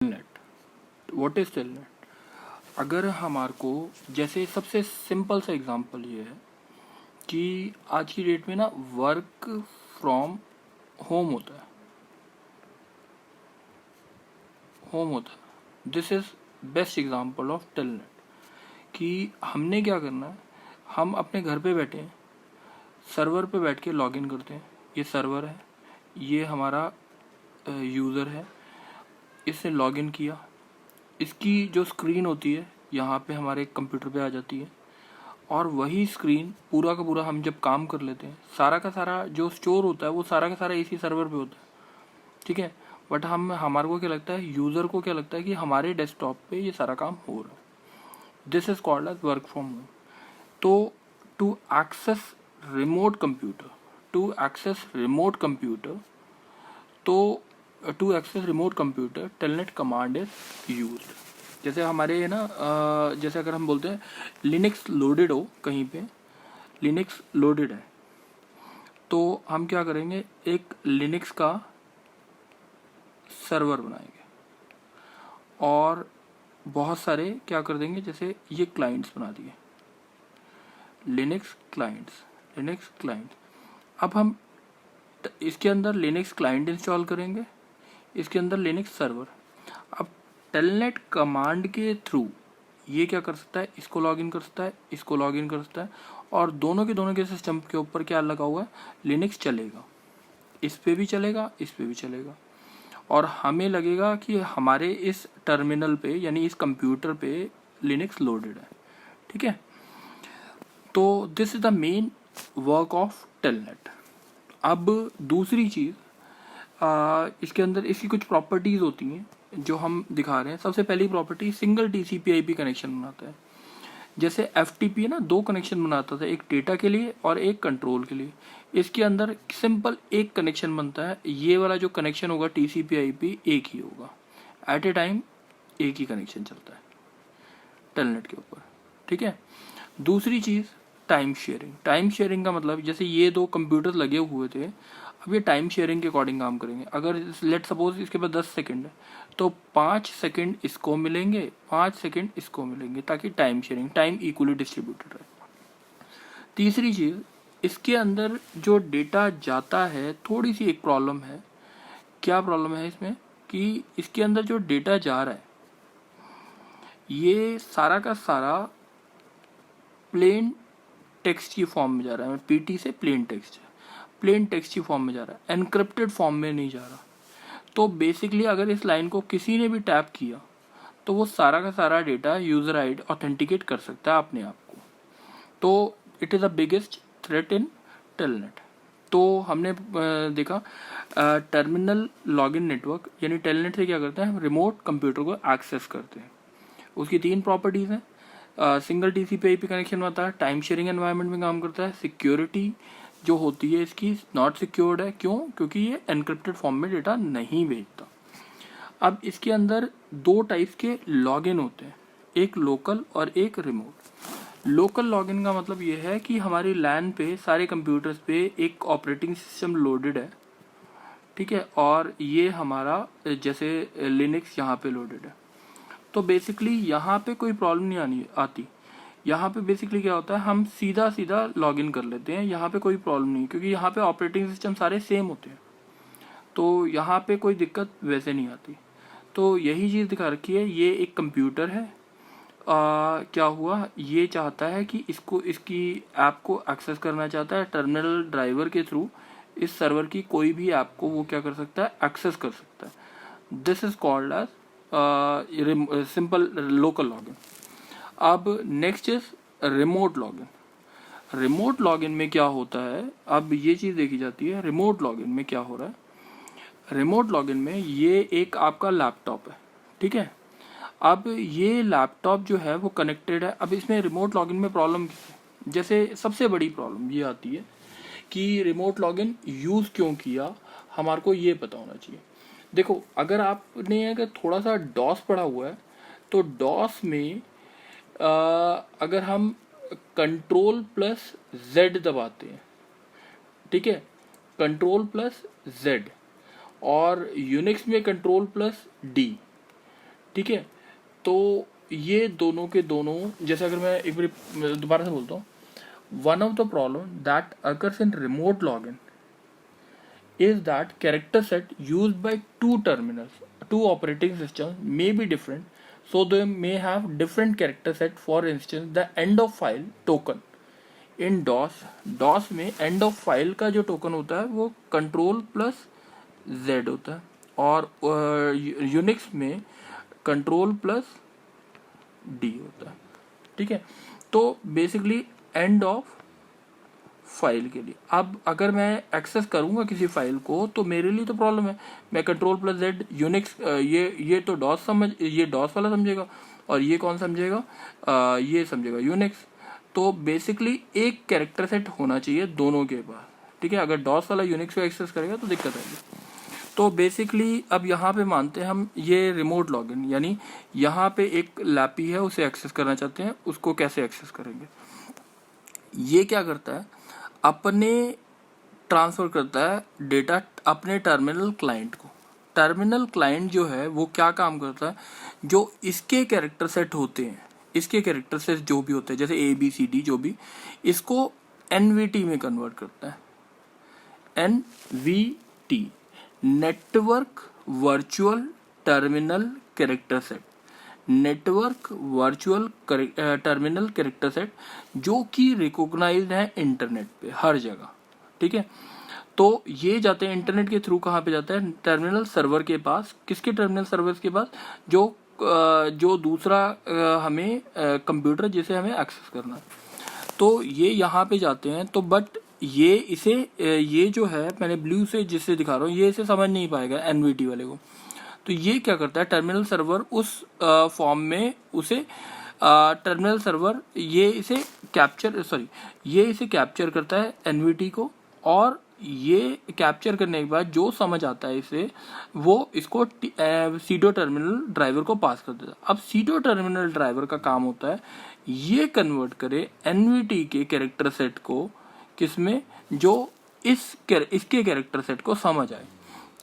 Telnet, what is telnet? अगर हमारे को, जैसे सबसे सिंपल सा एग्जांपल ये है कि आज की डेट में ना वर्क फ्रॉम होम होता है, this is best example of telnet. कि हमने क्या करना है, हम अपने घर पे बैठे हैं, सर्वर पे बैठ के लॉग इन करते हैं। ये सर्वर है, ये हमारा यूज़र है, इसने लॉग इन किया। इसकी जो स्क्रीन होती है यहाँ पे हमारे कंप्यूटर पे आ जाती है, और वही स्क्रीन पूरा का पूरा हम जब काम कर लेते हैं, सारा का सारा जो स्टोर होता है वो सारा का सारा इसी सर्वर पे होता है, ठीक है। बट हमारे को क्या लगता है, यूज़र को क्या लगता है कि हमारे डेस्कटॉप पे ये सारा काम हो रहा है। This is called as work from home. तो to access remote computer, to access remote computer तो to access remote computer telnet command is used. जैसे हमारे ना जैसे अगर हम बोलते हैं लिनक्स लोडेड हो, कहीं पे लिनक्स लोडेड है, तो हम क्या करेंगे, एक लिनक्स का सर्वर बनाएंगे और बहुत सारे क्या कर देंगे, जैसे ये क्लाइंट्स बना दिए, लिनक्स क्लाइंट्स। अब हम इसके अंदर लिनक्स क्लाइंट इंस्टॉल करेंगे, इसके अंदर लिनक्स सर्वर। अब टेलनेट कमांड के थ्रू ये क्या कर सकता है, इसको लॉगिन कर सकता है, इसको लॉगिन कर सकता है, और दोनों के सिस्टम के ऊपर क्या लगा हुआ है, लिनक्स चलेगा। इस पे भी चलेगा, इस पे भी चलेगा, और हमें लगेगा कि हमारे इस टर्मिनल पे यानी इस कंप्यूटर पे लिनक्स लोडेड है, ठीक है। तो this is the main work of telnet. अब दूसरी चीज़, इसके अंदर इसकी कुछ प्रॉपर्टीज़ होती हैं जो हम दिखा रहे हैं। सबसे पहली प्रॉपर्टी, सिंगल TCP/IP कनेक्शन बनाता है। जैसे FTP ना, दो कनेक्शन बनाता था, एक डेटा के लिए और एक कंट्रोल के लिए। इसके अंदर सिंपल एक कनेक्शन बनता है, ये वाला जो कनेक्शन होगा TCP/IP एक ही होगा, एट ए टाइम एक ही कनेक्शन चलता है टेलनेट के ऊपर, ठीक है। दूसरी चीज़, टाइम शेयरिंग का मतलब, जैसे ये दो कंप्यूटर लगे हुए थे, अब ये टाइम शेयरिंग के अकॉर्डिंग काम करेंगे। अगर लेट सपोज इसके पास 10 सेकंड है, तो 5 सेकंड इसको मिलेंगे, 5 सेकंड इसको मिलेंगे, ताकि टाइम इक्वली डिस्ट्रीब्यूटेड रहे। तीसरी चीज़, इसके अंदर जो डेटा जाता है, थोड़ी सी एक प्रॉब्लम है। क्या प्रॉब्लम है इसमें, कि इसके अंदर जो डेटा जा रहा है ये सारा का सारा प्लेन टेक्स्ट की फॉर्म में जा रहा है। PT से प्लेन टेक्स्ट की फॉर्म में जा रहा है, एनक्रिप्टेड फॉर्म में नहीं जा रहा। तो बेसिकली अगर इस लाइन को किसी ने भी टैप किया तो वो सारा का सारा डेटा यूजर आईडी ऑथेंटिकेट कर सकता है अपने आप को। तो it is the biggest threat in telnet. तो हमने देखा टर्मिनल लॉगिन नेटवर्क, यानी टेलनेट से क्या करते हैं, हम रिमोट कंप्यूटर को एक्सेस करते हैं। उसकी 3 प्रॉपर्टीज़ हैं। सिंगल TCP/IP कनेक्शन होता है, टाइम शेयरिंग एनवायरनमेंट में काम करता है, सिक्योरिटी जो होती है इसकी नॉट सिक्योर्ड है। क्यों? क्योंकि ये एनक्रिप्टेड फॉर्म में डेटा नहीं भेजता। अब इसके अंदर 2 टाइप्स के लॉगिन होते हैं, एक लोकल और एक रिमोट। लोकल लॉगिन का मतलब ये है कि हमारी लैन पे सारे कंप्यूटर्स पे एक ऑपरेटिंग सिस्टम लोडेड है, ठीक है, और ये हमारा जैसे लिनक्स यहाँ पे लोडेड है। तो बेसिकली यहाँ पे कोई प्रॉब्लम नहीं आती। यहाँ पे बेसिकली क्या होता है, हम सीधा लॉगिन कर लेते हैं, यहाँ पे कोई प्रॉब्लम नहीं, क्योंकि यहाँ पे ऑपरेटिंग सिस्टम सारे सेम होते हैं, तो यहाँ पे कोई दिक्कत वैसे नहीं आती। तो यही चीज़ दिखा रखी है। ये एक कंप्यूटर है, क्या हुआ, ये चाहता है कि इसकी ऐप को एक्सेस करना चाहता है टर्मिनल ड्राइवर के थ्रू। इस सर्वर की कोई भी ऐप को वो क्या कर सकता है, एक्सेस कर सकता है। This is called as simple local login. अब next is remote login. Remote login में क्या होता है, अब ये चीज़ देखी जाती है। रिमोट लॉगिन में क्या हो रहा है, रिमोट लॉगिन में ये एक आपका लैपटॉप है, ठीक है। अब ये लैपटॉप जो है वो कनेक्टेड है। अब इसमें रिमोट लॉगिन में प्रॉब्लम क्या है, जैसे सबसे बड़ी प्रॉब्लम ये आती है कि रिमोट लॉगिन यूज़ क्यों किया, हमारे को ये पता होना चाहिए। देखो, अगर थोड़ा सा डॉस पढ़ा हुआ है, तो डॉस में अगर हम Ctrl+Z दबाते हैं, ठीक है, Ctrl+Z, और यूनिक्स में Ctrl+D, ठीक है। तो ये दोनों के दोनों, जैसे अगर मैं एक बार दोबारा से बोलता हूँ, one of the problem that occurs in remote login is that character set used by two terminals, two operating systems may be different, so they may have different character set. For instance, the end of file token in DOS में end of file का जो token होता है वो control plus Z होता है, और Unix में कंट्रोल प्लस D होता है, ठीक है। तो बेसिकली एंड ऑफ फाइल के लिए, अब अगर मैं एक्सेस करूंगा किसी फाइल को तो मेरे लिए तो प्रॉब्लम है, मैं कंट्रोल प्लस जेड यूनिक्स, ये तो ये डॉस वाला समझेगा, और ये कौन समझेगा, ये समझेगा यूनिक्स। तो बेसिकली एक कैरेक्टर सेट होना चाहिए दोनों के पास, ठीक है। अगर डॉस वाला यूनिक्स को एक्सेस करेगा तो दिक्कत आएगी। तो बेसिकली अब यहाँ पे मानते हैं हम ये रिमोट लॉगिन, यानी यहाँ पे एक लैपी है उसे एक्सेस करना चाहते हैं, उसको कैसे एक्सेस करेंगे। ये क्या करता है, अपने ट्रांसफर करता है डेटा अपने टर्मिनल क्लाइंट को। टर्मिनल क्लाइंट जो है वो क्या काम करता है, जो इसके कैरेक्टर सेट होते हैं, इसके कैरेक्टर सेट जो भी होते हैं जैसे ABCD जो भी, इसको NVT में कन्वर्ट करता है। NVT network virtual terminal character set, network virtual terminal character set जो कि रिकॉग्नाइज्ड है इंटरनेट पे हर जगह, ठीक है। तो ये जाते हैं इंटरनेट के थ्रू, कहाँ पे जाता है, टर्मिनल सर्वर के पास। किसके टर्मिनल सर्वर के पास, जो दूसरा हमें कंप्यूटर जिसे हमें एक्सेस करना है, तो ये यहाँ पे जाते हैं। तो बट ये जो है मैंने ब्लू से जिससे दिखा रहा हूँ, ये इसे समझ नहीं पाएगा NVT वाले को। तो ये क्या करता है, टर्मिनल सर्वर उस फॉर्म में उसे टर्मिनल सर्वर ये इसे कैप्चर करता है NVT को, और ये कैप्चर करने के बाद जो समझ आता है इसे, वो इसको सीडो टर्मिनल ड्राइवर को पास कर देता है। अब सीडो टर्मिनल ड्राइवर का काम होता है ये कन्वर्ट करे NVT के कैरेक्टर सेट को किसमें, जो इसके कैरेक्टर सेट को समझ आए।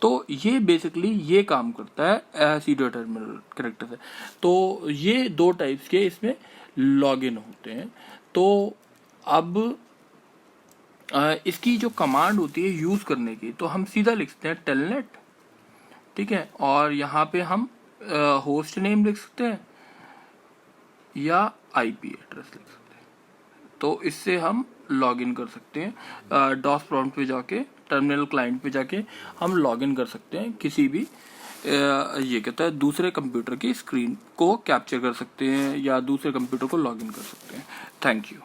तो ये बेसिकली ये काम करता है सीडो टर्मिनल कैरेक्टर से। तो ये दो टाइप्स के इसमें लॉगिन होते हैं। तो अब इसकी जो कमांड होती है यूज करने की, तो हम सीधा लिखते हैं टेलनेट, ठीक है, और यहाँ पे हम होस्ट नेम लिख सकते हैं या IP एड्रेस लिख सकते हैं। तो इससे हम लॉगिन कर सकते हैं। डॉस प्रॉम्प्ट पे जाके, टर्मिनल क्लाइंट पे जाके हम लॉगिन कर सकते हैं किसी भी ये कहता है दूसरे कंप्यूटर की स्क्रीन को कैप्चर कर सकते हैं या दूसरे कंप्यूटर को लॉगिन कर सकते हैं। Thank you.